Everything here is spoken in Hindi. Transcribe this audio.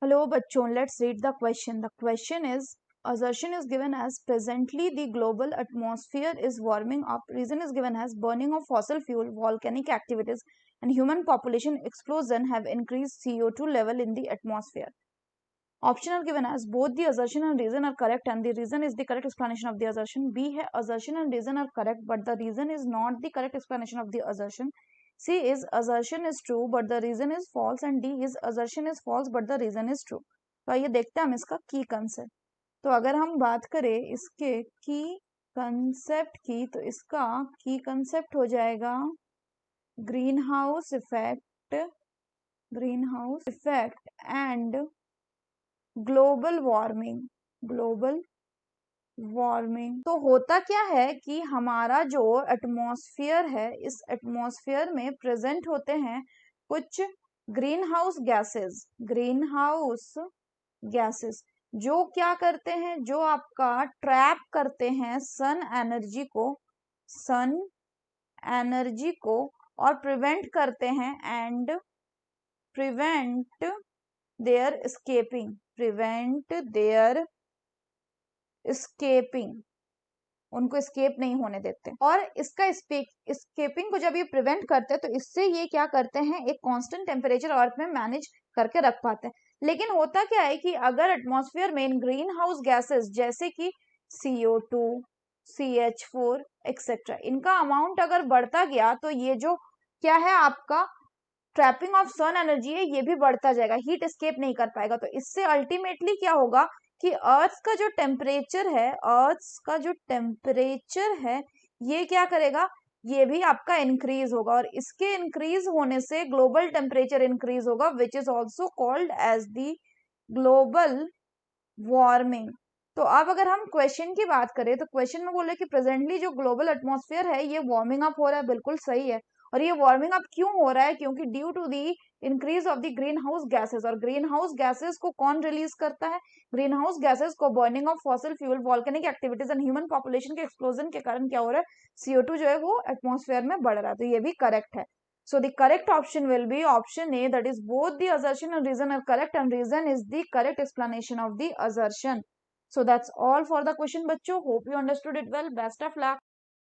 Hello बच्चों, let's read the question. The question is, assertion is given as presently the global atmosphere is warming up. Reason is given as burning of fossil fuel, volcanic activities and human population explosion have increased CO2 level in the atmosphere. Option are given as both the assertion and reason are correct and the reason is the correct explanation of the assertion. B है assertion and reason are correct but the reason is not the correct explanation of the assertion. C is assertion is true but the reason is false and D is assertion is false but the reason is true. तो आइए देखते हैं हम इसका की कंसेप्ट. तो अगर हम बात करें इसके की कंसेप्ट की तो इसका की कंसेप्ट हो जाएगा green house effect and global warming. तो होता क्या है कि हमारा जो एटमॉस्फेयर है, इस एटमॉस्फेयर में प्रेजेंट होते हैं कुछ ग्रीन हाउस गैसेस जो क्या करते हैं, जो आपका ट्रैप करते हैं सन एनर्जी को और प्रिवेंट करते हैं एंड प्रिवेंट देयर escaping, उनको escape नहीं होने देते. और इसका escaping को जब ये प्रिवेंट करते हैं तो इससे ये क्या करते हैं, एक कांस्टेंट टेम्परेचर अर्थ में मैनेज करके रख पाते हैं. लेकिन होता क्या है कि अगर एटमॉस्फेयर में ग्रीन हाउस गैसेस जैसे कि CO2, CH4 एक्सेट्रा, इनका अमाउंट अगर बढ़ता गया तो ये जो क्या है आपका ट्रैपिंग ऑफ सन एनर्जी है, ये भी बढ़ता जाएगा, हीट एस्केप नहीं कर पाएगा. तो इससे अल्टीमेटली क्या होगा कि अर्थ का जो टेम्परेचर है ये क्या करेगा, ये भी आपका इंक्रीज होगा और इसके इंक्रीज होने से ग्लोबल टेम्परेचर इंक्रीज होगा which is also called as the global warming. तो अब अगर हम क्वेश्चन की बात करें तो क्वेश्चन में बोले कि प्रेजेंटली जो ग्लोबल एटमॉस्फेयर है ये वार्मिंग अप हो रहा है. बिल्कुल सही है. और ये वार्मिंग अप क्यों हो रहा है, क्योंकि due to the increase of the green house gases. और ग्रीन हाउस गैसेस को कौन रिलीज करता है, ग्रीन हाउस गैसेस को burning of fossil fuel, volcanic activities and human population के एक्सप्लोजन के कारण क्या हो रहा है, CO2 जो है वो एटमॉस्फेयर में बढ़ रहा है. तो ये भी करेक्ट है. So the correct option will be option A, that is both the assertion and reason are correct and reason is the correct explanation of the assertion. So that's all for the question बच्चों. Hope you understood it well. Best of luck.